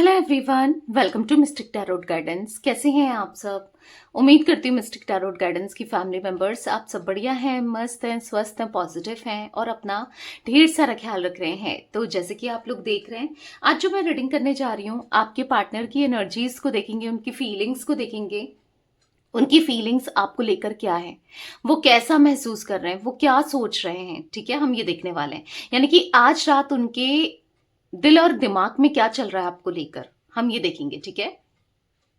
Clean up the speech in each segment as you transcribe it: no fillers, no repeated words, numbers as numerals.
Hello everyone, welcome to mystic tarot guidance. कैसे हैं आप सब? उम्मीद करती हूँ मिस्टिक टैरोट गाइडेंस की फैमिली मेंबर्स आप सब बढ़िया हैं, मस्त हैं, स्वस्थ हैं, पॉजिटिव हैं और अपना ढेर सारा ख्याल रख रहे हैं। तो जैसे कि आप लोग देख रहे हैं, आज जो मैं रीडिंग करने जा रही हूँ, आपके पार्टनर की एनर्जीज को देखेंगे, उनकी फीलिंग्स को देखेंगे। उनकी फीलिंग्स आपको लेकर क्या है, वो कैसा महसूस कर रहे हैं, वो क्या सोच रहे हैं। ठीक है, हम ये देखने वाले हैं, यानी कि आज रात उनके दिल और दिमाग में क्या चल रहा है आपको लेकर, हम ये देखेंगे। ठीक है,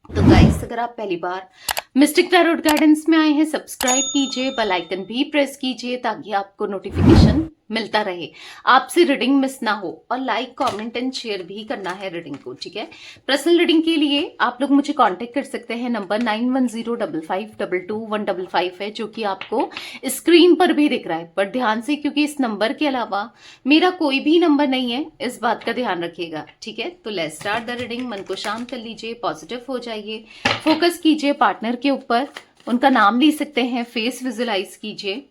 तो गाइस अगर आप पहली बार मिस्टिक टैरोट गाइडेंस में आए हैं, सब्सक्राइब कीजिए, बेल आइकन भी प्रेस कीजिए ताकि आपको नोटिफिकेशन मिलता रहे, आपसे रीडिंग मिस ना हो। और लाइक कमेंट एंड शेयर भी करना है रीडिंग को। ठीक है, पर्सनल रीडिंग के लिए आप लोग मुझे कांटेक्ट कर सकते हैं। नंबर 9105522155 है, जो कि आपको स्क्रीन पर भी दिख रहा है। पर ध्यान से, क्योंकि इस नंबर के अलावा मेरा कोई भी नंबर नहीं है, इस बात का ध्यान रखिएगा। ठीक है, तो लेट्स स्टार्ट द रीडिंग। मन को शांत कर लीजिए, पॉजिटिव हो जाइए, फोकस कीजिए पार्टनर के ऊपर, उनका नाम ले सकते हैं, फेस विजुलाइज कीजिए,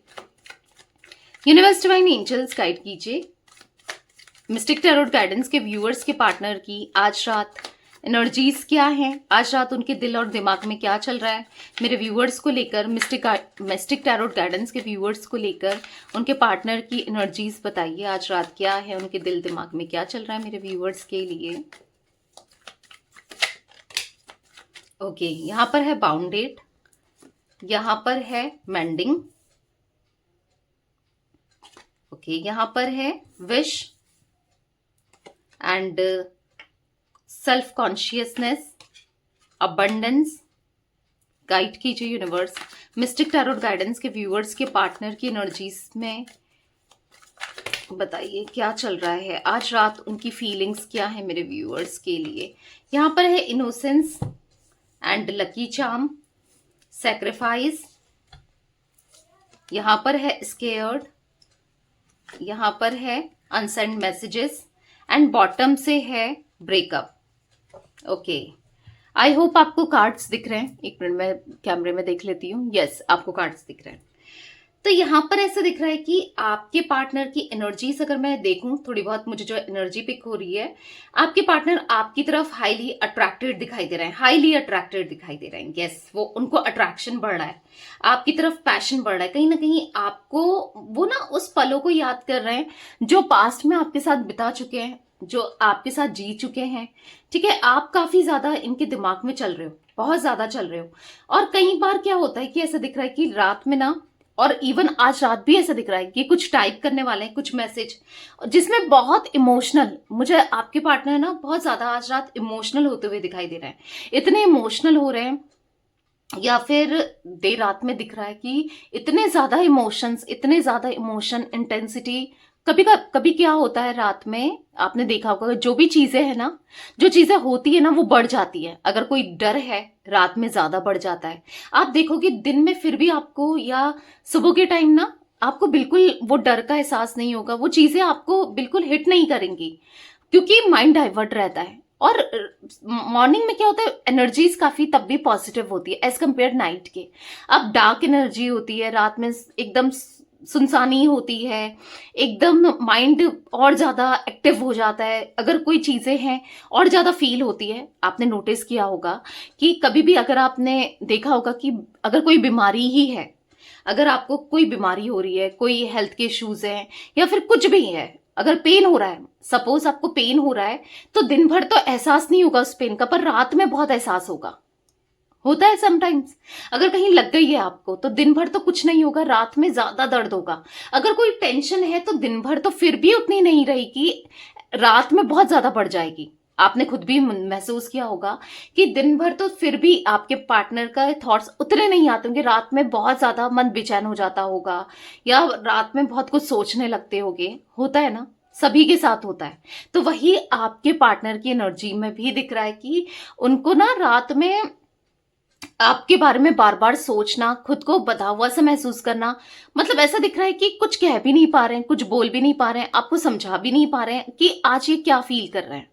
यूनिवर्स डिवाइन एंजल्स गाइड कीजिए। मिस्टिक टैरोट गाइडेंस के व्यूअर्स के पार्टनर की आज रात एनर्जीज क्या हैं, आज रात उनके दिल और दिमाग में क्या चल रहा है मेरे व्यूअर्स को लेकर, मिस्टिक टैरोट गाइडेंस के व्यूअर्स को लेकर उनके पार्टनर की एनर्जीज बताइए। आज रात क्या है, उनके दिल दिमाग में क्या चल रहा है मेरे व्यूअर्स के लिए। ओके, यहाँ पर है बाउंडेड, यहाँ पर है मेंडिंग, ओके, यहाँ पर है wish and self consciousness, abundance. Guide कीजिए यूनिवर्स, मिस्टिक टैरोट गाइडेंस के व्यूअर्स के पार्टनर की एनर्जीज में बताइए क्या चल रहा है आज रात, उनकी फीलिंग्स क्या है मेरे व्यूअर्स के लिए। यहाँ पर है innocence and lucky charm, sacrifice, यहाँ पर है स्केयर्ड, यहाँ पर है अनसेंड मैसेजेस एंड बॉटम से है ब्रेकअप। ओके, आई होप आपको कार्ड्स दिख रहे हैं। एक मिनट में कैमरे में देख लेती हूँ। यस, आपको कार्ड्स दिख रहे हैं। तो यहाँ पर ऐसा दिख रहा है कि आपके पार्टनर की एनर्जीज अगर मैं देखूं, थोड़ी बहुत मुझे जो एनर्जी पिक हो रही है, आपके पार्टनर आपकी तरफ हाईली अट्रैक्टेड दिखाई दे रहे हैं, हाईली अट्रैक्टेड दिखाई दे रहे हैं। यस, वो उनको अट्रैक्शन बढ़ रहा है, आपकी तरफ पैशन बढ़ रहा है। कहीं ना कहीं आपको वो ना उस पलों को याद कर रहे हैं जो पास्ट में आपके साथ बिता चुके हैं, जो आपके साथ जी चुके हैं। ठीक है, आप काफी ज्यादा इनके दिमाग में चल रहे हो, बहुत ज्यादा चल रहे हो। और कई बार क्या होता है कि ऐसा दिख रहा है कि रात में ना, और इवन आज रात भी ऐसा दिख रहा है कि कुछ टाइप करने वाले हैं, कुछ मैसेज जिसमें बहुत इमोशनल, मुझे आपके पार्टनर ना बहुत ज्यादा आज रात इमोशनल होते हुए दिखाई दे रहे हैं। इतने इमोशनल हो रहे हैं, या फिर देर रात में दिख रहा है कि इतने ज्यादा इमोशंस, इतने ज्यादा इमोशन इंटेंसिटी। कभी क्या होता है रात में, आपने देखा होगा, जो भी चीजें है ना, जो चीजें होती है ना, वो बढ़ जाती है। अगर कोई डर है, रात में ज्यादा बढ़ जाता है। आप देखोगे दिन में फिर भी आपको, या सुबह के टाइम ना, आपको बिल्कुल वो डर का एहसास नहीं होगा, वो चीजें आपको बिल्कुल हिट नहीं करेंगी, क्योंकि माइंड डाइवर्ट रहता है। और मॉर्निंग में क्या होता है, एनर्जीज काफी तब भी पॉजिटिव होती है एज कंपेयर नाइट के। अब डार्क एनर्जी होती है रात में, एकदम सुनसानी होती है, एकदम माइंड और ज्यादा एक्टिव हो जाता है। अगर कोई चीजें हैं और ज्यादा फील होती है। आपने नोटिस किया होगा कि कभी भी अगर आपने देखा होगा कि अगर कोई बीमारी ही है, अगर आपको कोई बीमारी हो रही है, कोई हेल्थ के इश्यूज हैं, या फिर कुछ भी है, अगर पेन हो रहा है, सपोज आपको पेन हो रहा है, तो दिन भर तो एहसास नहीं होगा उस पेन का, पर रात में बहुत एहसास होगा, होता है समटाइम्स। अगर कहीं लग गई है आपको, तो दिन भर तो कुछ नहीं होगा, रात में ज्यादा दर्द होगा। अगर कोई टेंशन है तो दिन भर तो फिर भी उतनी नहीं रहेगी, रात में बहुत ज्यादा बढ़ जाएगी। आपने खुद भी महसूस किया होगा कि दिन भर तो फिर भी आपके पार्टनर का थॉट्स उतने नहीं आते होंगे, रात में बहुत ज्यादा मन बेचैन हो जाता होगा, या रात में बहुत कुछ सोचने लगते होंगे। होता है ना, सभी के साथ होता है। तो वही आपके पार्टनर की एनर्जी में भी दिख रहा है कि उनको ना रात में आपके बारे में बार बार सोचना, खुद को बधा हुआ सा महसूस करना। मतलब ऐसा दिख रहा है कि कुछ कह भी नहीं पा रहे हैं, कुछ बोल भी नहीं पा रहे हैं, आपको समझा भी नहीं पा रहे हैं कि आज ये क्या फील कर रहे हैं।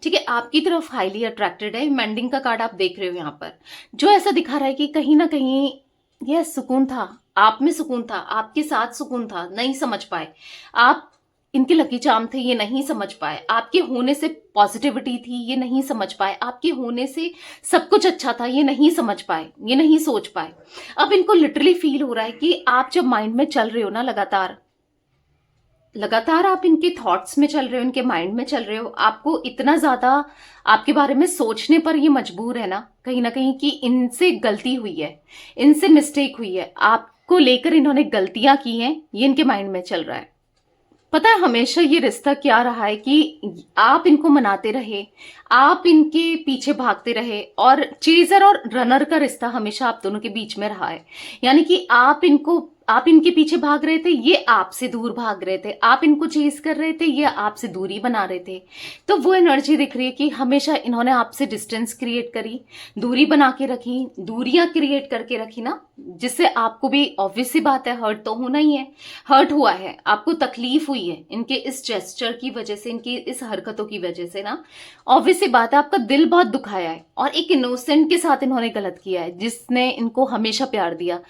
ठीक है, आपकी तरफ हाईली अट्रैक्टेड है। मेंडिंग का कार्ड आप देख रहे हो यहाँ पर, जो ऐसा दिखा रहा है कि कहीं ना कहीं यह सुकून था, आप में सुकून था, आपके साथ सुकून था, नहीं समझ पाए आप, इनके लकी चार्म थे, ये नहीं समझ पाए। आपके होने से पॉजिटिविटी थी, ये नहीं समझ पाए। आपके होने से सब कुछ अच्छा था, ये नहीं समझ पाए, ये नहीं सोच पाए। अब इनको लिटरली फील हो रहा है कि आप जब माइंड में चल रहे हो ना, लगातार लगातार आप इनके थॉट्स में चल रहे हो, इनके माइंड में चल रहे हो, आपको इतना ज्यादा आपके बारे में सोचने पर ये मजबूर है ना कहीं कि इनसे गलती हुई है, इनसे मिस्टेक हुई है, आपको लेकर इन्होंने गलतियां की हैं, ये इनके माइंड में चल रहा है। पता है हमेशा ये रिश्ता क्या रहा है कि आप इनको मनाते रहे, आप इनके पीछे भागते रहे, और चेजर और रनर का रिश्ता हमेशा आप दोनों के बीच में रहा है। यानी कि आप इनके पीछे भाग रहे थे, ये आपसे दूर भाग रहे थे, आप इनको चेज कर रहे थे, ये आपसे दूरी बना रहे थे। तो वो एनर्जी दिख रही है कि हमेशा इन्होंने आपसे डिस्टेंस क्रिएट करी, दूरी बना के रखी, दूरियां क्रिएट करके रखी ना, जिससे आपको भी ऑब्वियस सी बात है हर्ट तो होना ही है, हर्ट हुआ है, आपको तकलीफ हुई है इनके इस जेस्चर की वजह से, इनकी इस हरकतों की वजह से ना, ऑब्वियस सी बात है आपका दिल बहुत दुखाया है। और एक इनोसेंट के साथ इन्होंने गलत किया है, जिसने इनको हमेशा प्यार दिया।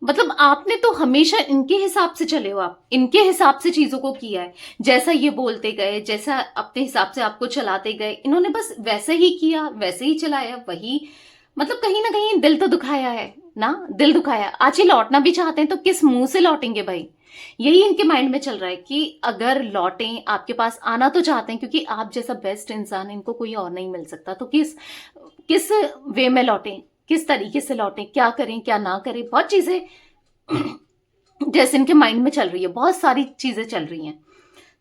मतलब आपने तो हमेशा इनके हिसाब से चले हो, आप इनके हिसाब से चीजों को किया है, जैसा ये बोलते गए, जैसा अपने हिसाब से आपको चलाते गए, इन्होंने बस वैसे ही किया, वैसे ही चलाया, वही मतलब कहीं ना कहीं दिल तो दुखाया है ना, दिल दुखाया। आज ये लौटना भी चाहते हैं तो किस मुंह से लौटेंगे भाई, यही इनके माइंड में चल रहा है कि अगर लौटें, आपके पास आना तो चाहते हैं क्योंकि आप जैसा बेस्ट इंसान इनको कोई और नहीं मिल सकता, तो किस किस वे में लौटें, किस तरीके से लौटें, क्या करें क्या ना करें, बहुत चीजें जैसे इनके माइंड में चल रही है, बहुत सारी चीजें चल रही हैं।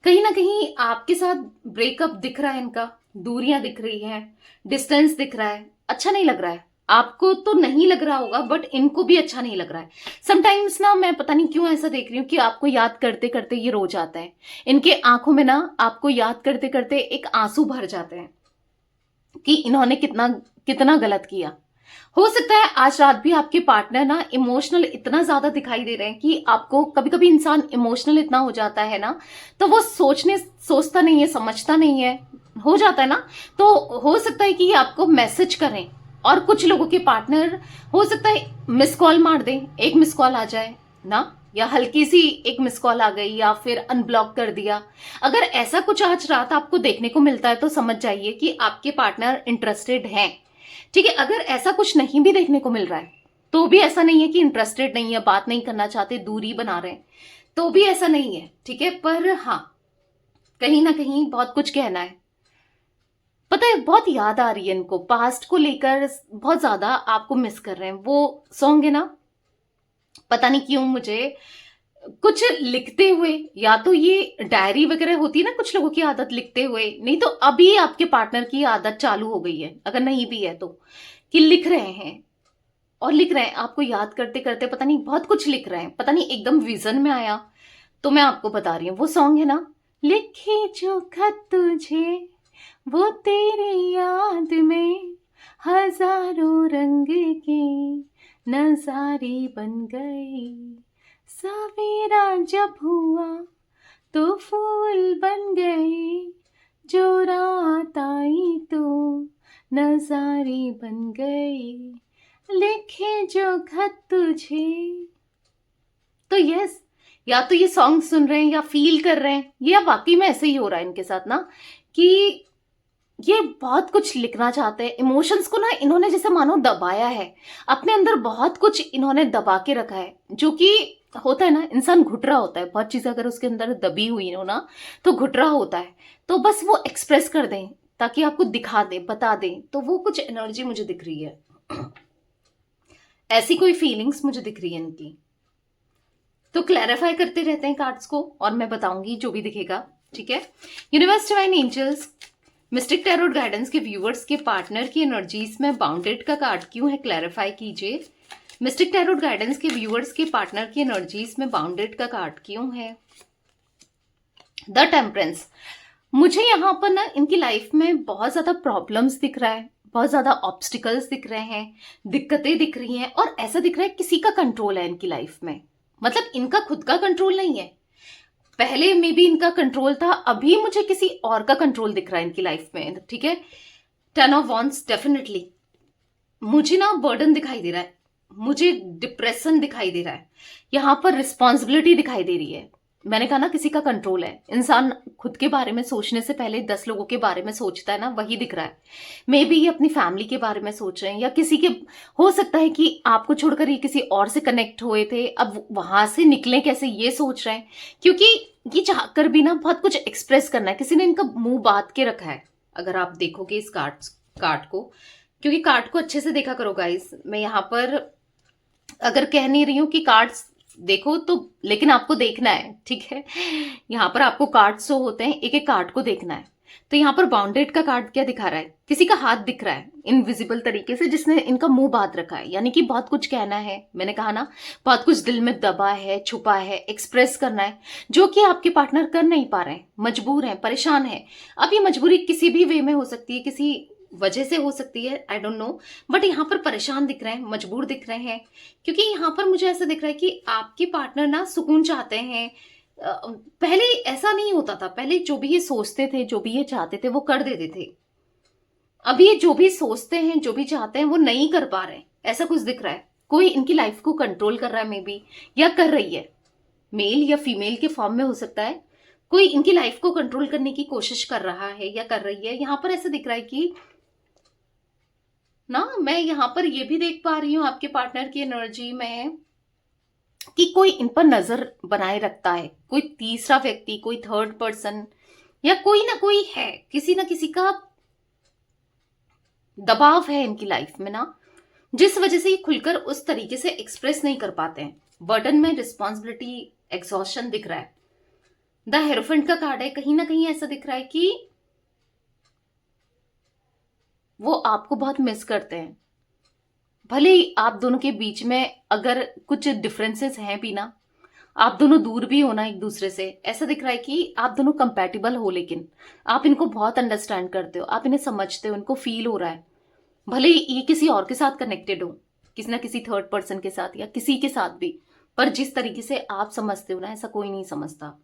कहीं ना कहीं आपके साथ ब्रेकअप दिख रहा है इनका, दूरियां दिख रही हैं, डिस्टेंस दिख रहा है, अच्छा नहीं लग रहा है। आपको तो नहीं लग रहा होगा बट इनको भी अच्छा नहीं लग रहा है। समटाइम्स ना मैं पता नहीं क्यों ऐसा देख रही हूँ कि आपको याद करते करते ये रो जाता है, इनके आंखों में ना आपको याद करते करते एक आंसू भर जाते हैं कि इन्होंने कितना कितना गलत किया। हो सकता है आज रात भी आपके पार्टनर ना इमोशनल इतना ज्यादा दिखाई दे रहे हैं कि आपको, कभी कभी इंसान इमोशनल इतना हो जाता है ना, तो वो सोचता नहीं है, समझता नहीं है, हो जाता है ना, तो हो सकता है कि ये आपको मैसेज करें। और कुछ लोगों के पार्टनर हो सकता है मिस कॉल मार दें, एक मिस कॉल आ जाए ना, या हल्की सी एक मिस कॉल आ गई, या फिर अनब्लॉक कर दिया। अगर ऐसा कुछ आज रात आपको देखने को मिलता है तो समझ जाइए कि आपके पार्टनर इंटरेस्टेड हैं। ठीक है, अगर ऐसा कुछ नहीं भी देखने को मिल रहा है तो भी ऐसा नहीं है कि इंटरेस्टेड नहीं है, बात नहीं करना चाहते, दूरी बना रहे हैं, तो भी ऐसा नहीं है। ठीक है, पर हाँ कहीं ना कहीं बहुत कुछ कहना है। पता है बहुत याद आ रही है इनको, पास्ट को लेकर बहुत ज्यादा आपको मिस कर रहे हैं। वो सॉन्ग है ना, पता नहीं क्यों मुझे कुछ लिखते हुए, या तो ये डायरी वगैरह होती है ना कुछ लोगों की आदत लिखते हुए, नहीं तो अभी आपके पार्टनर की आदत चालू हो गई है, अगर नहीं भी है तो, कि लिख रहे हैं और लिख रहे हैं, आपको याद करते करते पता नहीं बहुत कुछ लिख रहे हैं, पता नहीं एकदम विजन में आया तो मैं आपको बता रही हूँ। वो सॉन्ग है ना, लिखे जो खत तुझे वो तेरी याद में हजारों रंग के नजारे बन गए, सवेरा जब हुआ तो फूल बन गए, जो रात आई तो नजारे बन गए, लिखे जो खत तुझे। तो यस, या तो ये सॉन्ग सुन रहे हैं या फील कर रहे हैं, या वाकई में ऐसे ही हो रहा है इनके साथ ना, कि ये बहुत कुछ लिखना चाहते हैं। इमोशंस को ना इन्होंने जैसे मानो दबाया है, अपने अंदर बहुत कुछ इन्होंने दबा के रखा है, जो कि होता है ना, इंसान घुट रहा होता है, बहुत चीजें अगर उसके अंदर दबी हुई हो ना तो घुट रहा होता है, तो बस वो एक्सप्रेस कर दें ताकि आपको दिखा दें, बता दें, तो वो कुछ एनर्जी मुझे दिख रही है, ऐसी कोई फीलिंग्स मुझे दिख रही है इनकी। तो क्लैरिफाई करते रहते हैं कार्ड्स को और मैं बताऊंगी जो भी दिखेगा। ठीक है, universe divine angels mystic tarot guidance के व्यूअर्स के पार्टनर की एनर्जीज में बाउंडेड का कार्ड क्यों है, क्लैरिफाई कीजिए। मिस्टिक टैरोट गाइडेंस के व्यूअर्स के पार्टनर की एनर्जीज में बाउंडेड का कार्ड क्यों है। द टेम्परेंस, मुझे यहाँ पर ना इनकी लाइफ में बहुत ज्यादा प्रॉब्लम्स दिख रहा है, बहुत ज्यादा ऑब्स्टिकल्स दिख रहे हैं, दिक्कतें दिख रही हैं, और ऐसा दिख रहा है किसी का कंट्रोल है इनकी लाइफ में, मतलब इनका खुद का कंट्रोल नहीं है। पहले में भी इनका कंट्रोल था, अभी मुझे किसी और का कंट्रोल दिख रहा है इनकी लाइफ में। ठीक है, 10 ऑफ वॉन्ड्स, डेफिनेटली मुझे ना बर्डन दिखाई दे रहा है, मुझे डिप्रेशन दिखाई दे रहा है, यहां पर रिस्पॉन्सिबिलिटी दिखाई दे रही है, मैंने कहा ना, किसी का कंट्रोल है। इंसान खुद के बारे में सोचने से पहले 10 लोगों के बारे में सोचता है ना, वही दिख रहा है। मे बी ये अपनी फैमिली के बारे में सोच रहे हैं, या किसी के, हो सकता है कि आपको छोड़कर ये किसी और से कनेक्ट हुए थे, अब वहां से निकले कैसे ये सोच रहे हैं। क्योंकि ये चाहकर भी ना बहुत कुछ एक्सप्रेस करना है, किसी ने इनका मुंह बांध के रखा है। अगर आप देखोगे इस कार्ड को, क्योंकि कार्ड को अच्छे से देखा करो गाइस। मैं यहाँ पर अगर कह नहीं रही हूं कि कार्ड्स देखो तो, लेकिन आपको देखना है, ठीक है। यहाँ पर आपको कार्ड शो होते हैं, एक एक कार्ड को देखना है। तो यहाँ पर बाउंडेड का कार्ड क्या दिखा रहा है, किसी का हाथ दिख रहा है इनविजिबल तरीके से, जिसने इनका मुंह बांध रखा है, यानी कि बहुत कुछ कहना है। मैंने कहा ना, बहुत कुछ दिल में दबा है, छुपा है, एक्सप्रेस करना है, जो कि आपके पार्टनर कर नहीं पा रहे हैं, मजबूर हैं, परेशान है। अब ये मजबूरी किसी भी वे में हो सकती है, किसी वजह से हो सकती है, आई डोंट नो, बट यहाँ पर परेशान दिख रहे हैं, मजबूर दिख रहे हैं। क्योंकि यहाँ पर मुझे ऐसा दिख रहा है कि आपके पार्टनर ना सुकून चाहते हैं। पहले ऐसा नहीं होता था, पहले जो भी ये सोचते थे, जो भी ये चाहते थे, वो कर देते थे। अब ये जो भी सोचते हैं, जो भी चाहते हैं, वो नहीं कर पा रहे, ऐसा कुछ दिख रहा है। कोई इनकी लाइफ को कंट्रोल कर रहा है मे बी, या कर रही है, मेल या फीमेल के फॉर्म में हो सकता है। कोई इनकी लाइफ को कंट्रोल करने की कोशिश कर रहा है या कर रही है। यहाँ पर ऐसा दिख रहा है कि ना, मैं यहाँ पर ये भी देख पा रही हूँ आपके पार्टनर की एनर्जी में कि कोई इन पर नजर बनाए रखता है, कोई तीसरा व्यक्ति, कोई थर्ड पर्सन, या कोई ना कोई है, किसी ना किसी का दबाव है इनकी लाइफ में ना, जिस वजह से ये खुलकर उस तरीके से एक्सप्रेस नहीं कर पाते हैं। बर्डन में रिस्पॉन्सिबिलिटी, एग्जॉशन दिख रहा है। द हेरोफेंट का कार्ड है, कहीं ना कहीं ऐसा दिख रहा है कि वो आपको बहुत मिस करते हैं। भले ही आप दोनों के बीच में अगर कुछ डिफरेंसेस हैं भी ना, आप दोनों दूर भी हो ना एक दूसरे से, ऐसा दिख रहा है कि आप दोनों कंपैटिबल हो, लेकिन आप इनको बहुत अंडरस्टैंड करते हो, आप इन्हें समझते हो, इनको फील हो रहा है। भले ही ये किसी और के साथ कनेक्टेड हो, किसी ना किसी थर्ड पर्सन के साथ या किसी के साथ भी, पर जिस तरीके से आप समझते हो ना, ऐसा कोई नहीं समझता।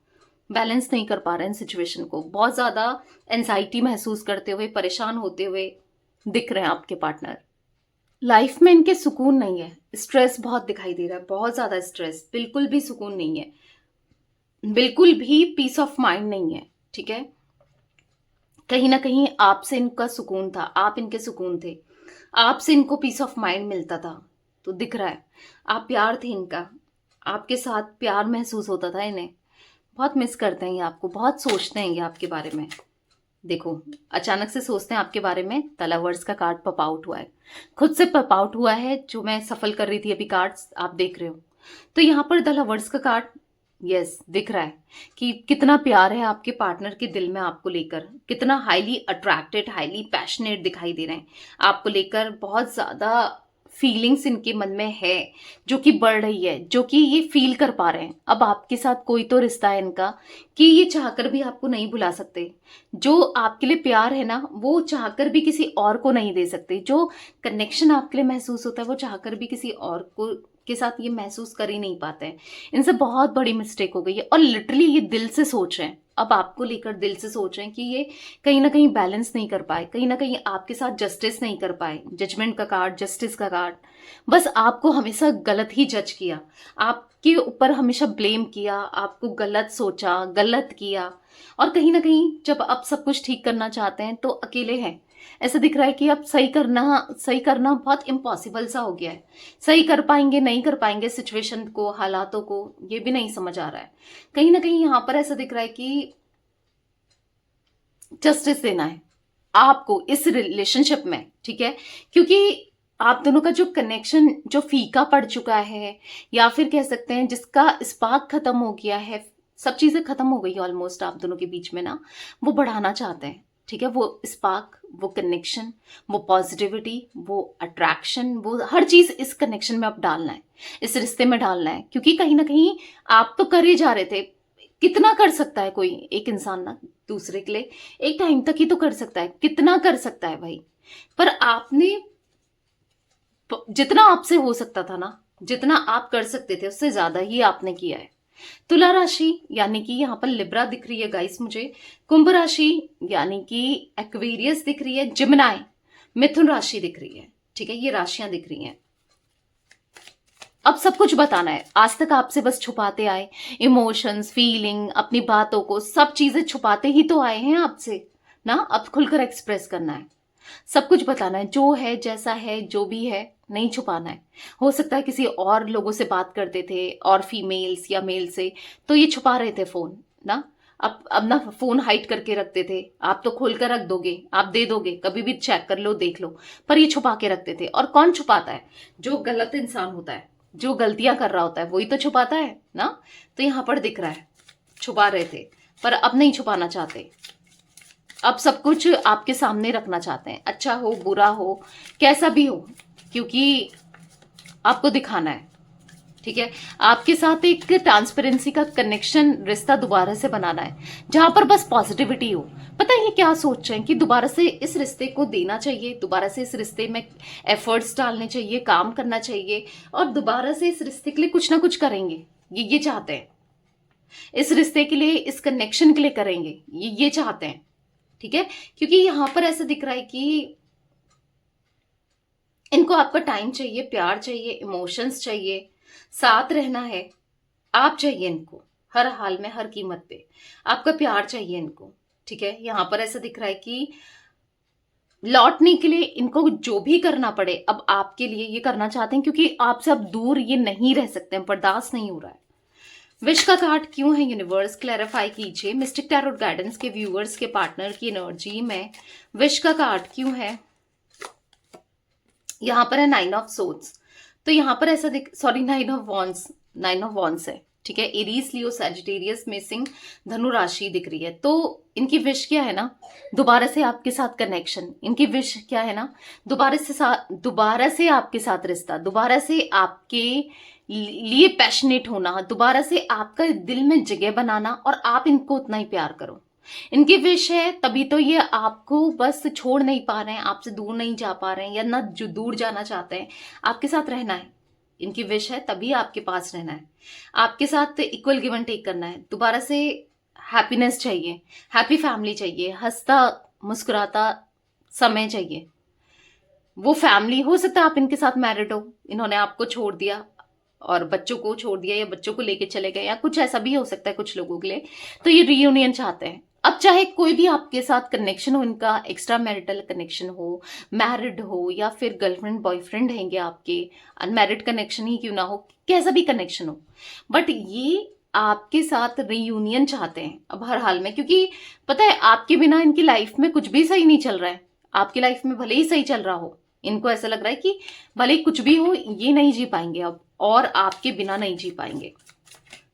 बैलेंस नहीं कर पा रहे हैं सिचुएशन को, बहुत ज्यादा एंजाइटी महसूस करते हुए, परेशान होते हुए दिख रहे हैं आपके पार्टनर। लाइफ में इनके सुकून नहीं है, स्ट्रेस बहुत दिखाई दे रहा है, बहुत ज्यादा स्ट्रेस, बिल्कुल भी सुकून नहीं है, बिल्कुल भी पीस ऑफ माइंड नहीं है, ठीक है। कहीं ना कहीं आपसे इनका सुकून था, आप इनके सुकून थे, आपसे इनको पीस ऑफ माइंड मिलता था, तो दिख रहा है आप प्यार थे इनका, आपके साथ प्यार महसूस होता था इन्हें। बहुत मिस करते हैं ये आपको, बहुत सोचते हैं ये आपके बारे में। देखो, अचानक से सोचते हैं आपके बारे में। द लवर्स का कार्ड पॉप आउट हुआ है, खुद से पॉप आउट हुआ है, जो मैं सफल कर रही थी अभी कार्ड्स, आप देख रहे हो। तो यहाँ पर द लवर्स का कार्ड, यस, दिख रहा है कि कितना प्यार है आपके पार्टनर के दिल में आपको लेकर, कितना हाईली अट्रैक्टेड, हाईली पैशनेट दिखाई दे रहे हैं आपको लेकर। बहुत ज्यादा फीलिंग्स इनके मन में है, जो कि बढ़ रही है, जो कि ये फील कर पा रहे हैं। अब आपके साथ कोई तो रिश्ता है इनका कि ये चाहकर भी आपको नहीं भुला सकते। जो आपके लिए प्यार है ना, वो चाहकर भी किसी और को नहीं दे सकते। जो कनेक्शन आपके लिए महसूस होता है, वो चाहकर भी किसी और को के साथ ये महसूस कर ही नहीं पाते हैं। इनसे बहुत बड़ी मिस्टेक हो गई है, और लिटरली ये दिल से सोच रहे हैं, अब आपको लेकर दिल से सोच रहे हैं कि ये कहीं ना कहीं बैलेंस नहीं कर पाए, कहीं ना कहीं आपके साथ जस्टिस नहीं कर पाए। जजमेंट का कार्ड, जस्टिस का कार्ड, बस आपको हमेशा गलत ही जज किया, आपके ऊपर हमेशा ब्लेम किया, आपको गलत सोचा, गलत किया। और कहीं ना कहीं जब आप सब कुछ ठीक करना चाहते हैं तो अकेले हैं। ऐसा दिख रहा है कि अब सही करना बहुत इम्पॉसिबल सा हो गया है। सही कर पाएंगे, नहीं कर पाएंगे, सिचुएशन को, हालातों को, ये भी नहीं समझ आ रहा है। कहीं ना कहीं यहाँ पर ऐसा दिख रहा है कि जस्टिस देना है आपको इस रिलेशनशिप में, ठीक है। क्योंकि आप दोनों का जो कनेक्शन जो फीका पड़ चुका है, या फिर कह सकते हैं जिसका स्पार्क खत्म हो गया है, सब चीजें खत्म हो गई ऑलमोस्ट आप दोनों के बीच में ना, वो बढ़ाना चाहते हैं, ठीक है। वो स्पार्क, वो कनेक्शन, वो पॉजिटिविटी, वो अट्रैक्शन, वो हर चीज इस कनेक्शन में अब डालना है, इस रिश्ते में डालना है। क्योंकि कहीं ना कहीं आप तो कर ही जा रहे थे। कितना कर सकता है कोई एक इंसान ना दूसरे के लिए, एक टाइम तक ही तो कर सकता है, कितना कर सकता है भाई। पर आपने जितना आपसे हो सकता था ना, जितना आप कर सकते थे, उससे ज्यादा ही आपने किया है। तुला राशि यानी कि यहाँ पर लिब्रा दिख रही है गाइस मुझे, कुंभ राशि यानी कि एक्वेरियस दिख रही है, जिमिनाई, मिथुन राशि दिख रही है, ठीक है। ये राशियां दिख रही हैं। अब सब कुछ बताना है। आज तक आपसे बस छुपाते आए, इमोशंस, फीलिंग, अपनी बातों को, सब चीजें छुपाते ही तो आए हैं आपसे ना। अब खुलकर एक्सप्रेस करना है, सब कुछ बताना है, जो है जैसा है जो भी है, नहीं छुपाना है। हो सकता है किसी और लोगों से बात करते थे, और फीमेल्स या मेल से, तो ये छुपा रहे थे फोन ना। अब ना फोन हाइड करके रखते थे, आप तो खोल कर रख दोगे, आप दे दोगे, कभी भी चेक कर लो, देख लो, पर ये छुपा के रखते थे। और कौन छुपाता है? जो गलत इंसान होता है, जो गलतियां कर रहा होता है, वही तो छुपाता है ना। तो यहां पर दिख रहा है छुपा रहे थे, पर अब नहीं छुपाना चाहते। अब सब कुछ आपके सामने रखना चाहते हैं, अच्छा हो बुरा हो कैसा भी हो, क्योंकि आपको दिखाना है। ठीक है, आपके साथ एक ट्रांसपेरेंसी का कनेक्शन, रिश्ता दोबारा से बनाना है, जहां पर बस पॉजिटिविटी हो। पता है ये क्या सोच रहे हैं कि दोबारा से इस रिश्ते को देना चाहिए, दोबारा से इस रिश्ते में एफर्ट्स डालने चाहिए, काम करना चाहिए, और दोबारा से इस रिश्ते के लिए कुछ ना कुछ करेंगे। ये चाहते हैं, इस रिश्ते के लिए, इस कनेक्शन के लिए करेंगे, ये चाहते हैं। ठीक है, क्योंकि यहां पर ऐसा दिख रहा है कि इनको आपका टाइम चाहिए, प्यार चाहिए, इमोशंस चाहिए, साथ रहना है, आप चाहिए इनको हर हाल में, हर कीमत पे आपका प्यार चाहिए इनको। ठीक है, यहां पर ऐसा दिख रहा है कि लौटने के लिए इनको जो भी करना पड़े, अब आपके लिए ये करना चाहते हैं, क्योंकि आपसे अब दूर ये नहीं रह सकते हैं, बर्दाश्त नहीं हो रहा है। विश का कार्ड क्यों है यूनिवर्स, क्लैरिफाई कीजिए। मिस्टिक टैरोट गाइडेंस के व्यूअर्स के पार्टनर की एनर्जी में विश का कार्ड क्यों है? यहां पर है 9 ऑफ सोर्ड्स, तो यहां पर ऐसा sorry 9 of wands, 9 of wands है। ठीक है, एरीज, लियो, सैजिटेरियस, मिसिंग, धनु राशि दिख रही है। तो इनकी विश क्या है ना, दोबारा से आपके साथ कनेक्शन। इनकी विश क्या है ना, दोबारा से आपके साथ रिश्ता, दोबारा से आपके लिए पैशनेट होना, दोबारा से आपका दिल में जगह बनाना, और आप इनको उतना ही प्यार करो। इनकी विश है, तभी तो ये आपको बस छोड़ नहीं पा रहे हैं, आपसे दूर नहीं जा पा रहे हैं, या ना जो दूर जाना चाहते हैं, आपके साथ रहना है। इनकी विश है, तभी आपके पास रहना है, आपके साथ इक्वल गिव एंड टेक करना है। दोबारा से हैप्पीनेस चाहिए, हैप्पी फैमिली चाहिए, हंसता मुस्कुराता समय चाहिए। वो फैमिली, हो सकता है आप इनके साथ मैरिड हो, इन्होंने आपको छोड़ दिया और बच्चों को छोड़ दिया, या बच्चों को लेके चले गए, या कुछ ऐसा भी हो सकता है कुछ लोगों के लिए। तो ये रियूनियन चाहते हैं। अब चाहे कोई भी आपके साथ कनेक्शन हो, इनका एक्स्ट्रा मैरिटल कनेक्शन हो, मैरिड हो, या फिर गर्लफ्रेंड बॉयफ्रेंड हैंगे आपके, अनमैरिड कनेक्शन ही क्यों ना हो, कैसा भी कनेक्शन हो, बट ये आपके साथ रियूनियन चाहते हैं अब हर हाल में। क्योंकि पता है आपके बिना इनकी लाइफ में कुछ भी सही नहीं चल रहा है। आपकी लाइफ में भले ही सही चल रहा हो, इनको ऐसा लग रहा है कि भले ही कुछ भी हो, ये नहीं जी पाएंगे अब, और आपके बिना नहीं जी पाएंगे।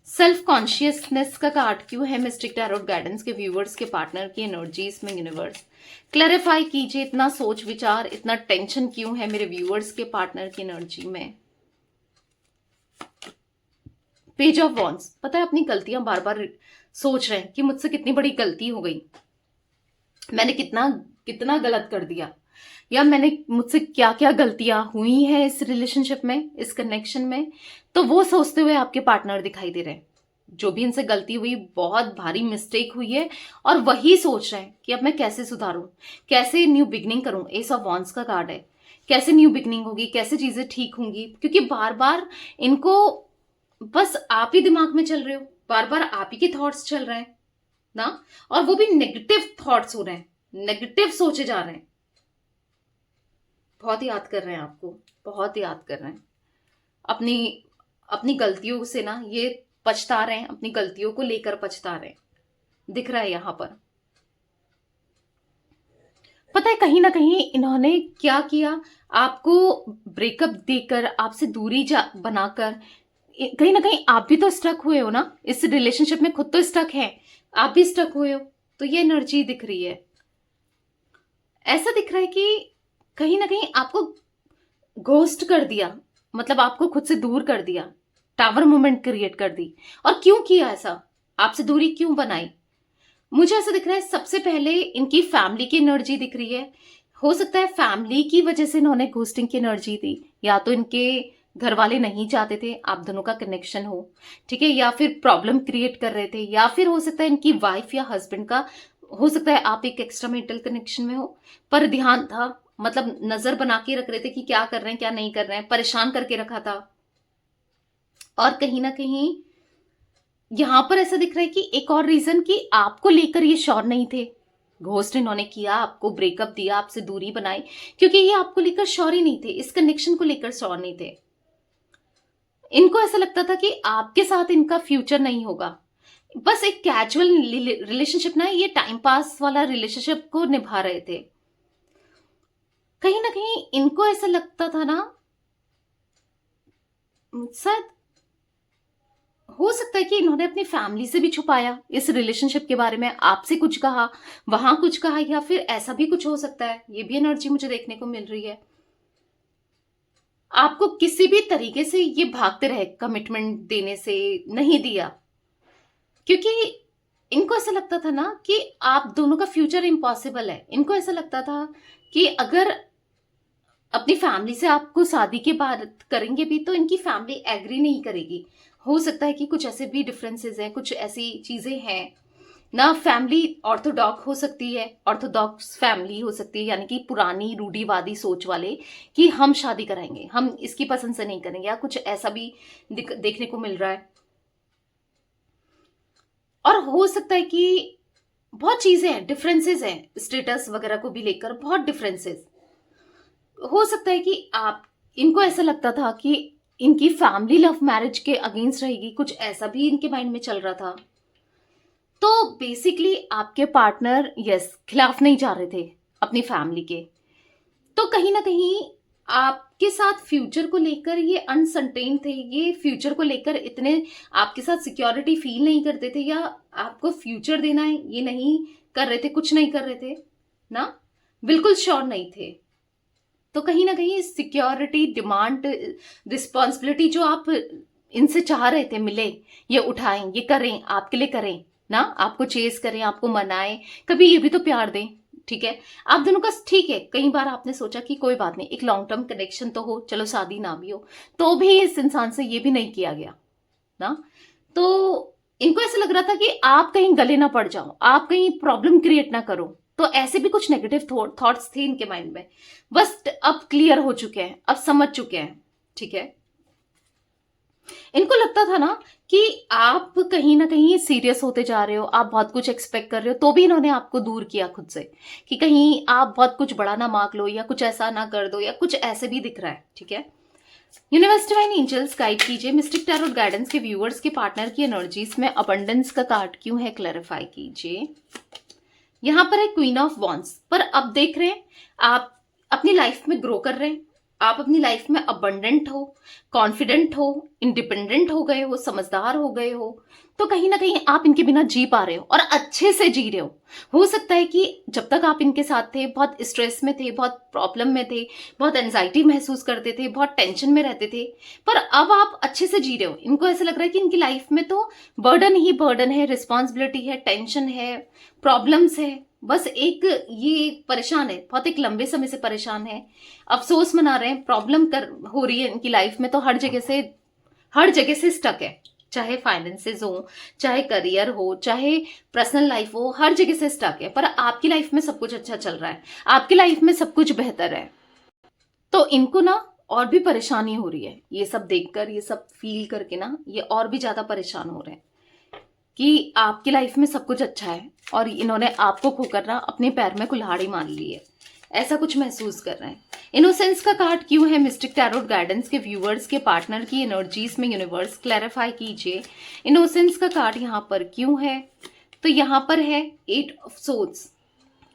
सेल्फ कॉन्शियसनेस का कार्ड क्यों है मिस्टिक टैरोट गाइडेंस के व्यूअर्स के पार्टनर की एनर्जीज में यूनिवर्स, क्लैरिफाई कीजिए। इतना सोच विचार, इतना टेंशन क्यों है मेरे व्यूअर्स के पार्टनर की एनर्जी में? पेज ऑफ वॉन्ड्स, पता है अपनी गलतियां बार बार सोच रहे हैं कि मुझसे कितनी बड़ी गलती हो गई, मैंने कितना कितना गलत कर दिया, या मैंने मुझसे क्या क्या गलतियां हुई हैं इस रिलेशनशिप में, इस कनेक्शन में। तो वो सोचते हुए आपके पार्टनर दिखाई दे रहे हैं, जो भी इनसे गलती हुई, बहुत भारी मिस्टेक हुई है, और वही सोच रहे हैं कि अब मैं कैसे सुधारूं, कैसे न्यू बिगनिंग करूं। एस ऑफ वॉन्ड्स का कार्ड है, कैसे न्यू बिगनिंग होगी, कैसे चीजें ठीक होंगी, क्योंकि बार बार इनको बस आप ही दिमाग में चल रहे हो, बार बार आप ही के थॉट्स चल रहे हैं ना, और वो भी नेगेटिव थॉट्स हो रहे हैं, नेगेटिव सोचे जा रहे हैं। बहुत याद कर रहे हैं आपको, बहुत याद कर रहे हैं, अपनी अपनी गलतियों से ना ये पछता रहे हैं, अपनी गलतियों को लेकर पछता रहे हैं, दिख रहा है यहां पर। पता है कहीं ना कहीं इन्होंने क्या किया, आपको ब्रेकअप देकर, आपसे दूरी बनाकर, कहीं ना कहीं आप भी तो स्टक हुए हो ना इस रिलेशनशिप में, खुद तो स्टक है, आप भी स्टक हुए हो। तो ये एनर्जी दिख रही है, ऐसा दिख रहा है कि कहीं ना कहीं आपको घोस्ट कर दिया, मतलब आपको खुद से दूर कर दिया, टावर मोमेंट क्रिएट कर दी। और क्यों किया ऐसा, आपसे दूरी क्यों बनाई? मुझे ऐसा दिख रहा है सबसे पहले इनकी फैमिली की एनर्जी दिख रही है। हो सकता है फैमिली की वजह से इन्होंने घोस्टिंग की एनर्जी दी, या तो इनके घर वाले नहीं चाहते थे आप दोनों का कनेक्शन हो, ठीक है, या फिर प्रॉब्लम क्रिएट कर रहे थे, या फिर हो सकता है इनकी वाइफ या हस्बैंड का, हो सकता है आप एक एक्स्ट्रा मेंटल कनेक्शन में हो, पर ध्यान था, मतलब नजर बना के रख रहे थे कि क्या कर रहे हैं क्या नहीं कर रहे हैं, परेशान करके रखा था। और कहीं ना कहीं यहां पर ऐसा दिख रहा है कि एक और रीजन कि आपको लेकर ये श्योर नहीं थे। घोस्ट इन्होंने किया, आपको ब्रेकअप दिया, आपसे दूरी बनाई, क्योंकि ये आपको लेकर श्योर ही नहीं थे, इस कनेक्शन को लेकर श्योर नहीं थे। इनको ऐसा लगता था कि आपके साथ इनका फ्यूचर नहीं होगा। बस एक कैजुअल रिलेशनशिप ना, ये टाइम पास वाला रिलेशनशिप को निभा रहे थे। कहीं ना कहीं इनको ऐसा लगता था ना, शायद हो सकता है कि इन्होंने अपनी फैमिली से भी छुपाया इस रिलेशनशिप के बारे में, आपसे कुछ कहा, वहां कुछ कहा, या फिर ऐसा भी कुछ हो सकता है। ये भी एनर्जी मुझे देखने को मिल रही है। आपको किसी भी तरीके से ये भागते रहे, कमिटमेंट देने से नहीं दिया, क्योंकि इनको ऐसा लगता था ना कि आप दोनों का फ्यूचर इम्पॉसिबल है। इनको ऐसा लगता था कि अगर अपनी फैमिली से आपको शादी के बाद करेंगे भी तो इनकी फैमिली एग्री नहीं करेगी। हो सकता है कि कुछ ऐसे भी डिफरेंसेस हैं, कुछ ऐसी चीजें हैं ना। फैमिली ऑर्थोडॉक्स हो सकती है, ऑर्थोडॉक्स फैमिली हो सकती है, यानी कि पुरानी रूढ़िवादी सोच वाले कि हम शादी कराएंगे, हम इसकी पसंद से नहीं करेंगे, या कुछ ऐसा भी देखने को मिल रहा है। और हो सकता है कि बहुत चीजें हैं, डिफरेंसेस हैं, स्टेटस वगैरह को भी लेकर बहुत डिफरेंसेस। हो सकता है कि आप, इनको ऐसा लगता था कि इनकी फैमिली लव मैरिज के अगेंस्ट रहेगी, कुछ ऐसा भी इनके माइंड में चल रहा था। तो बेसिकली आपके पार्टनर यस खिलाफ नहीं जा रहे थे अपनी फैमिली के। तो कहीं ना कहीं आपके साथ फ्यूचर को लेकर ये अनसर्टेन थे, ये फ्यूचर को लेकर इतने आपके साथ सिक्योरिटी फील नहीं करते थे, या आपको फ्यूचर देना है ये नहीं कर रहे थे, कुछ नहीं कर रहे थे ना, बिल्कुल श्योर नहीं थे। तो कहीं ना कहीं सिक्योरिटी डिमांड, रिस्पॉन्सिबिलिटी जो आप इनसे चाह रहे थे मिले, ये उठाएं, ये करें, आपके लिए करें ना, आपको चेस करें, आपको मनाएं, कभी ये भी तो प्यार दें। ठीक है, आप दोनों का ठीक है। कई बार आपने सोचा कि कोई बात नहीं, एक लॉन्ग टर्म कनेक्शन तो हो, चलो शादी ना भी हो, तो भी इस इंसान से ये भी नहीं किया गया ना। तो इनको ऐसा लग रहा था कि आप कहीं गले ना पड़ जाओ, आप कहीं प्रॉब्लम क्रिएट ना करो। तो ऐसे भी कुछ नेगेटिव थॉट्स थे इनके माइंड में। बस अब क्लियर हो चुके हैं, अब समझ चुके हैं। ठीक है, इनको लगता था ना कि आप कहीं ना कहीं सीरियस होते जा रहे हो, आप बहुत कुछ एक्सपेक्ट कर रहे हो, तो भी इन्होंने आपको दूर किया खुद से, कि कहीं आप बहुत कुछ बड़ा ना मांग लो, या कुछ ऐसा ना कर दो, या कुछ ऐसे भी दिख रहा है। ठीक है, यूनिवर्स डिवाइन एंजल्स गाइड कीजिए मिस्टिक टैरोट गाइडेंस के व्यूअर्स के पार्टनर की एनर्जीज में अबंडेंस का कार्ड क्यों है, क्लैरिफाई कीजिए। यहां पर है क्वीन ऑफ वॉन्ड्स, पर अब देख रहे हैं आप अपनी लाइफ में ग्रो कर रहे हैं, आप अपनी लाइफ में अबंडेंट हो, कॉन्फिडेंट हो, इंडिपेंडेंट हो गए हो, समझदार हो गए हो। तो कहीं ना कहीं आप इनके बिना जी पा रहे हो और अच्छे से जी रहे हो। हो सकता है कि जब तक आप इनके साथ थे बहुत स्ट्रेस में थे, बहुत प्रॉब्लम में थे, बहुत एंजाइटी महसूस करते थे, बहुत टेंशन में रहते थे, पर अब आप अच्छे से जी रहे हो। इनको ऐसा लग रहा है कि इनकी लाइफ में तो बर्डन ही बर्डन है, रिस्पॉन्सिबिलिटी है, टेंशन है, प्रॉब्लम्स है। बस एक ये परेशान है, बहुत एक लंबे समय से परेशान है, अफसोस मना रहे हैं, प्रॉब्लम हो रही है इनकी लाइफ में। तो हर जगह से स्टक है, चाहे फाइनेंसेस हो, चाहे करियर हो, चाहे पर्सनल लाइफ हो, हर जगह से स्टक है। पर आपकी लाइफ में सब कुछ अच्छा चल रहा है, आपकी लाइफ में सब कुछ बेहतर है। तो इनको ना और भी परेशानी हो रही है, ये सब देखकर, ये सब फील करके ना ये और भी ज्यादा परेशान हो रहे हैं कि आपकी लाइफ में सब कुछ अच्छा है और इन्होंने आपको खोकर ना अपने पैर में कुल्हाड़ी मार ली है, ऐसा कुछ महसूस कर रहे हैं। इनोसेंस का कार्ड क्यों है मिस्टिक टैरोट गाइडेंस के व्यूअर्स के पार्टनर की एनर्जीज में, यूनिवर्स क्लैरिफाई कीजिए। इनोसेंस का कार्ड यहाँ पर क्यों है, तो यहाँ पर है 8 ऑफ सोर्ड्स।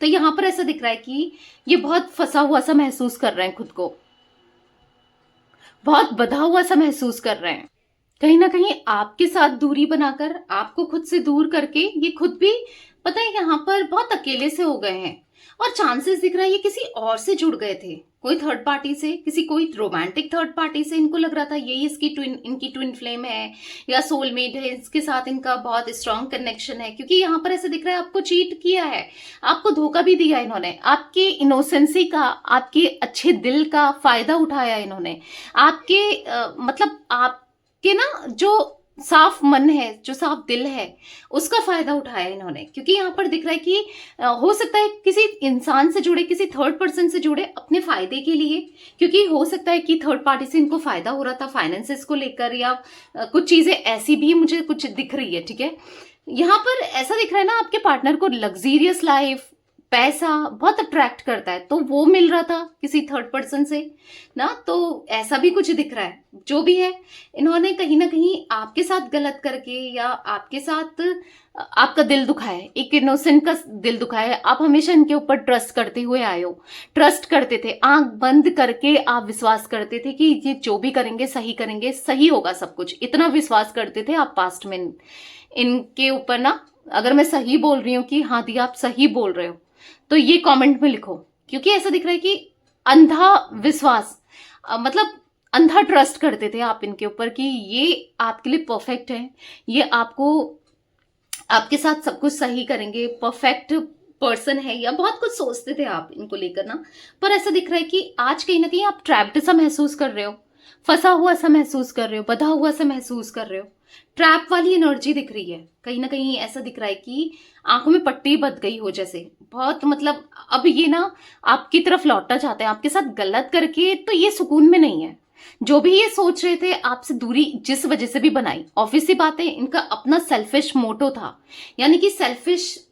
तो यहाँ पर ऐसा दिख रहा है कि ये बहुत फंसा हुआ सा महसूस कर रहे हैं, खुद को बहुत बंधा हुआ सा महसूस कर रहे हैं। कहीं ना कहीं आपके साथ दूरी बनाकर, आपको खुद से दूर करके ये खुद भी पता है यहाँ पर बहुत अकेले से हो गए हैं। और चांसेस दिख रहा है ये किसी और से जुड़ गए थे, कोई थर्ड पार्टी से, कोई रोमांटिक थर्ड पार्टी से। इनको लग रहा था यही इनकी ट्विन फ्लेम है या सोलमेट है, इसके साथ इनका बहुत स्ट्रांग कनेक्शन है। क्योंकि यहाँ पर ऐसे दिख रहा है आपको चीट किया है, आपको धोखा भी दिया इन्होंने, आपके इनोसेंसी का, आपके अच्छे दिल का फायदा उठाया इन्होंने, आपके मतलब आपके ना जो साफ मन है, जो साफ दिल है, उसका फायदा उठाया इन्होंने। क्योंकि यहाँ पर दिख रहा है कि हो सकता है किसी इंसान से जुड़े, किसी थर्ड पर्सन से जुड़े अपने फायदे के लिए, क्योंकि हो सकता है कि थर्ड पार्टी से इनको फायदा हो रहा था फाइनेंसेस को लेकर, या कुछ चीजें ऐसी भी मुझे कुछ दिख रही है। ठीक है, यहाँ पर ऐसा दिख रहा है ना, आपके पार्टनर को लग्जीरियस लाइफ, पैसा बहुत अट्रैक्ट करता है, तो वो मिल रहा था किसी थर्ड पर्सन से ना, तो ऐसा भी कुछ दिख रहा है। जो भी है, इन्होंने कहीं ना कहीं आपके साथ गलत करके या आपके साथ आपका दिल दुखाया है, एक इनोसेंट का दिल दुखाया है। आप हमेशा इनके ऊपर ट्रस्ट करते हुए आए हो, ट्रस्ट करते थे, आंख बंद करके आप विश्वास करते थे कि ये जो भी करेंगे सही करेंगे, सही होगा सब कुछ, इतना विश्वास करते थे आप पास्ट में इनके ऊपर ना। अगर मैं सही बोल रही हूँ कि हाँ दी आप सही बोल रहे हो, तो ये कमेंट में लिखो, क्योंकि ऐसा दिख रहा है कि अंधा विश्वास, मतलब अंधा ट्रस्ट करते थे आप इनके ऊपर कि ये आपके लिए परफेक्ट है, ये आपको आपके साथ सब कुछ सही करेंगे, परफेक्ट पर्सन है, या बहुत कुछ सोचते थे आप इनको लेकर ना। पर ऐसा दिख रहा है कि आज कहीं ना कहीं आप ट्रैप्ड सा महसूस कर रहे हो, फंसा हुआ सा महसूस कर रहे हो, बंधा हुआ सा महसूस कर रहे हो। ट्रैप वाली एनर्जी दिख रही है कहीं ना कहीं। ऐसा दिख रहा है कि आंखों में पट्टी बंध गई हो जैसे, बहुत मतलब अब ये ना आपकी तरफ लौटना चाहते हैं, आपके साथ गलत करके तो ये सुकून में नहीं है। जो भी ये सोच रहे थे आपसे दूरी जिस वजह से भी बनाई, ऑब्वियस सी बात है इनका अपना सेल्फिश मोटो था, यानी कि सेल्फिश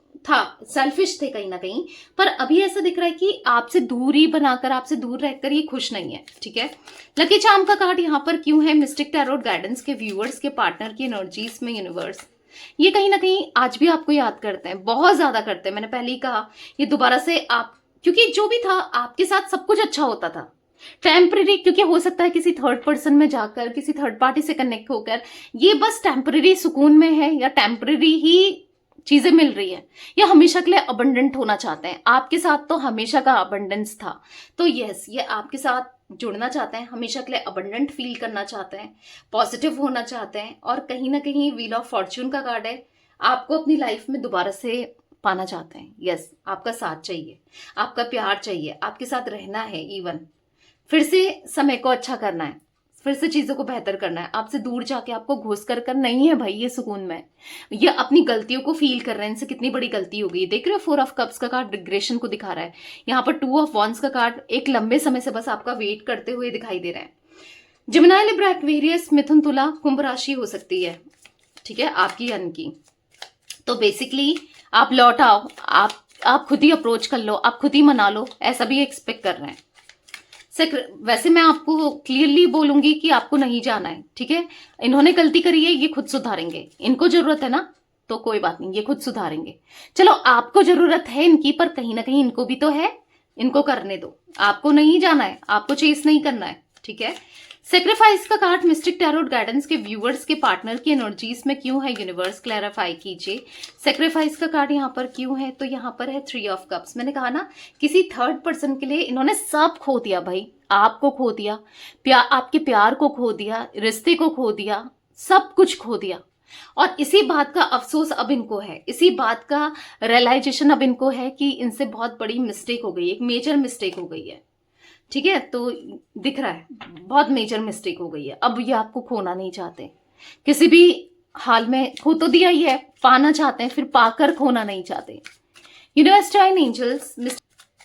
थे कहीं ना कहीं। पर अभी ऐसा दिख रहा है कि आपसे दूरी बनाकर, आपसे दूर रहकर ये खुश नहीं है। ठीक है, लकी चार्म का कार्ड यहाँ पर क्यों है मिस्टिक टैरोट गाइडेंस के व्यूअर्स के पार्टनर की एनर्जीज में यूनिवर्स, ये कहीं ना कहीं आज भी आपको याद करते हैं, बहुत ज्यादा करते हैं। मैंने पहले ही कहा ये दोबारा से आप, क्योंकि जो भी था आपके साथ सब कुछ अच्छा होता था, टेम्परेरी, क्योंकि हो सकता है किसी थर्ड पर्सन में जाकर, किसी थर्ड पार्टी से कनेक्ट होकर ये बस टेम्परेरी सुकून में है, या टेम्परेरी ही चीजें मिल रही है, या हमेशा के लिए अबंडेंट होना चाहते हैं। आपके साथ तो हमेशा का अबंडेंस था, तो यस ये आपके साथ जुड़ना चाहते हैं, हमेशा के लिए अबंडेंट फील करना चाहते हैं, पॉजिटिव होना चाहते हैं, और कहीं ना कहीं व्हील ऑफ फॉर्च्यून का कार्ड है, आपको अपनी लाइफ में दोबारा से पाना चाहते हैं। यस आपका साथ चाहिए, आपका प्यार चाहिए, आपके साथ रहना है, इवन फिर से समय को अच्छा करना है, फिर से चीजों को बेहतर करना है। आपसे दूर जाके आपको घुस कर नहीं है भाई ये सुकून में, ये अपनी गलतियों को फील कर रहे हैं, इनसे कितनी बड़ी गलती हो गई। देख रहे हो 4 ऑफ कप्स का कार्ड रिग्रेशन को दिखा रहा है, यहाँ पर 2 ऑफ वॉन्ड्स का कार्ड एक लंबे समय से बस आपका वेट करते हुए दिखाई दे रहा है। जिमिनाई, लिब्रा, एक्वेरियस, मिथुन, तुला, कुंभ राशि हो सकती है, ठीक है, आपकी यानी की। तो बेसिकली आप लौट आओ, आप खुद ही अप्रोच कर लो, आप खुद ही मना लो, ऐसा भी एक्सपेक्ट कर रहे हैं। वैसे मैं आपको क्लियरली बोलूंगी कि आपको नहीं जाना है। ठीक है, इन्होंने गलती करी है, ये खुद सुधारेंगे, इनको जरूरत है ना, तो कोई बात नहीं, ये खुद सुधारेंगे। चलो आपको जरूरत है इनकी, पर कहीं ना कहीं इनको भी तो है, इनको करने दो, आपको नहीं जाना है, आपको चेस नहीं करना है। ठीक है, सेक्रीफाइस का कार्ड मिस्टिक टैरोट गाइडेंस के व्यूअर्स के पार्टनर की एनर्जीज में क्यों है, यूनिवर्स क्लैरिफाई कीजिए। सेक्रीफाइस का कार्ड यहाँ पर क्यों है, तो यहाँ पर है 3 ऑफ कप्स। मैंने कहा ना किसी थर्ड पर्सन के लिए इन्होंने सब खो दिया भाई, आपको खो दिया, आपके प्यार को खो दिया, रिश्ते को खो दिया, सब कुछ खो दिया, और इसी बात का अफसोस अब इनको है, इसी बात का रियलाइजेशन अब इनको है कि इनसे बहुत बड़ी मिस्टेक हो गई, एक मेजर मिस्टेक हो गई है। ठीक है, तो दिख रहा है बहुत मेजर मिस्टेक हो गई है, अब ये आपको खोना नहीं चाहते, किसी भी हाल में खो तो दिया ही है, पाना चाहते हैं, फिर पाकर खोना नहीं चाहते। यूनिवर्स डिवाइन एंजल्स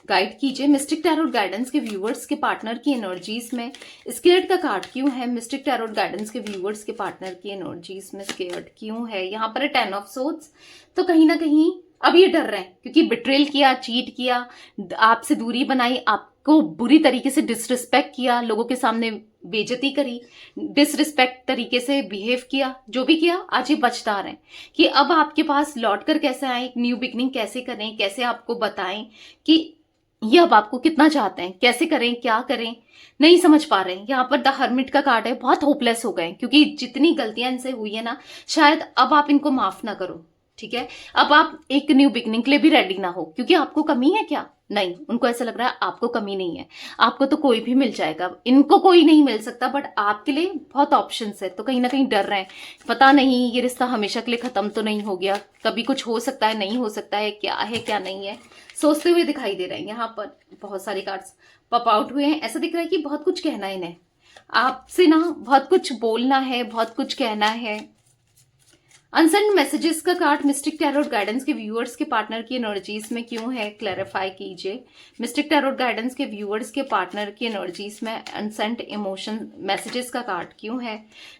गाइड कीजिए मिस्टिक टैरोट गाइडेंस के व्यूअर्स के पार्टनर की एनर्जीज में स्केयर्ड का कार्ड क्यों है। मिस्टिक टैरोट गाइडेंस के व्यूअर्स के पार्टनर की एनर्जीज में स्केयर्ड क्यों है। यहाँ पर है 10 ऑफ सोर्ड्स, तो कहीं ना कहीं अब ये डर रहे हैं, क्योंकि बिट्रेल किया, चीट किया, आपसे दूरी बनाई, आपको बुरी तरीके से डिसरिस्पेक्ट किया, लोगों के सामने बेइज्जती करी, डिसरिस्पेक्ट तरीके से बिहेव किया, जो भी किया, आज ये बचता रहे कि अब आपके पास लौट कर कैसे आए, एक न्यू बिगनिंग कैसे करें, कैसे आपको बताएं कि ये अब आपको कितना चाहते हैं, कैसे करें, क्या करें, नहीं समझ पा रहे हैं। यहाँ पर द हर्मिट का कार्ड है, बहुत होपलेस हो गए, क्योंकि जितनी गलतियां इनसे हुई है ना, शायद अब आप इनको माफ ना करो। ठीक है, अब आप एक न्यू बिगनिंग के लिए भी रेडी ना हो, क्योंकि आपको कमी है क्या, नहीं, उनको ऐसा लग रहा है आपको कमी नहीं है, आपको तो कोई भी मिल जाएगा, इनको कोई नहीं मिल सकता, बट आपके लिए बहुत ऑप्शंस है, तो कहीं ना कहीं डर रहे हैं, पता नहीं ये रिश्ता हमेशा के लिए खत्म तो नहीं हो गया, कभी कुछ हो सकता है, नहीं हो सकता है, क्या नहीं है, सोचते हुए दिखाई दे रहे हैं। यहाँ पर बहुत सारे कार्ड्स पॉप आउट हुए हैं, ऐसा दिख रहा है कि बहुत कुछ कहना है इन्हें, आपसे ना बहुत कुछ बोलना है, बहुत कुछ कहना है, अनसेंड मैसेजेस का कार्ड मिस्टिक टैरोट गाइडेंस के व्यूअर्स के पार्टनर की एनर्जीज में क्यों है, क्लैरिफाई कीजिए। मिस्टिक टैरोट गाइडेंस के व्यूअर्स के पार्टनर की एनर्जीज में अनसेंड इमोशन मैसेजेस का कार्ड क्यों है।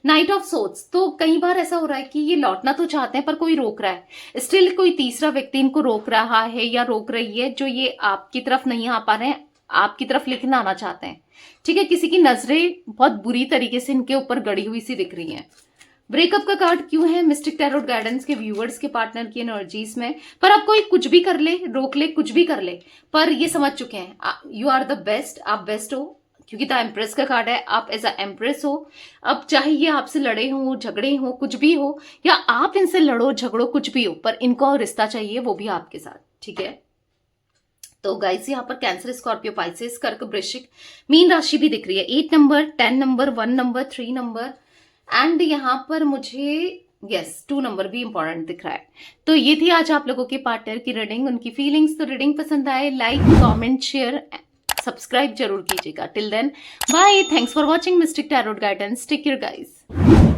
नाइट ऑफ सोर्ड्स, तो कई बार ऐसा हो रहा है कि ये लौटना तो चाहते हैं पर कोई रोक रहा है, स्टिल कोई तीसरा व्यक्ति इनको रोक रहा है या रोक रही है, जो ये आपकी तरफ नहीं आ पा रहे हैं, आपकी तरफ लेकिन आना चाहते हैं। ठीक है, किसी की नजरें बहुत बुरी तरीके से इनके ऊपर गड़ी हुई सी दिख रही हैं। ब्रेकअप का कार्ड क्यों है मिस्टिक टैरोट गाइडेंस के व्यूअर्स के पार्टनर की एनर्जीज में। पर अब कोई कुछ भी कर ले, रोक ले, कुछ भी कर ले, पर ये समझ चुके हैं यू आर द बेस्ट, आप बेस्ट हो, क्योंकि द एम्प्रेस का कार्ड है, आप एज अ एम्प्रेस हो। अब चाहे ये आपसे लड़े हो, झगड़े हो, कुछ भी हो, या आप इनसे लड़ो झगड़ो कुछ भी हो, पर इनको रिश्ता चाहिए, वो भी आपके साथ। ठीक है, तो गाइस यहाँ पर कैंसर, स्कॉर्पियो, पाइसेस, कर्क, वृश्चिक, मीन राशि भी दिख रही है। 8 number, 10 number, 1 number, 3 number and यहाँ पर मुझे 2 नंबर भी इंपॉर्टेंट दिख रहा है। तो ये थी आज आप लोगों के पार्टनर की रीडिंग, उनकी फीलिंग्स। तो रीडिंग पसंद आए लाइक, कमेंट, शेयर, सब्सक्राइब जरूर कीजिएगा। Till then bye, thanks for watching mystic tarot guidance, take care guys.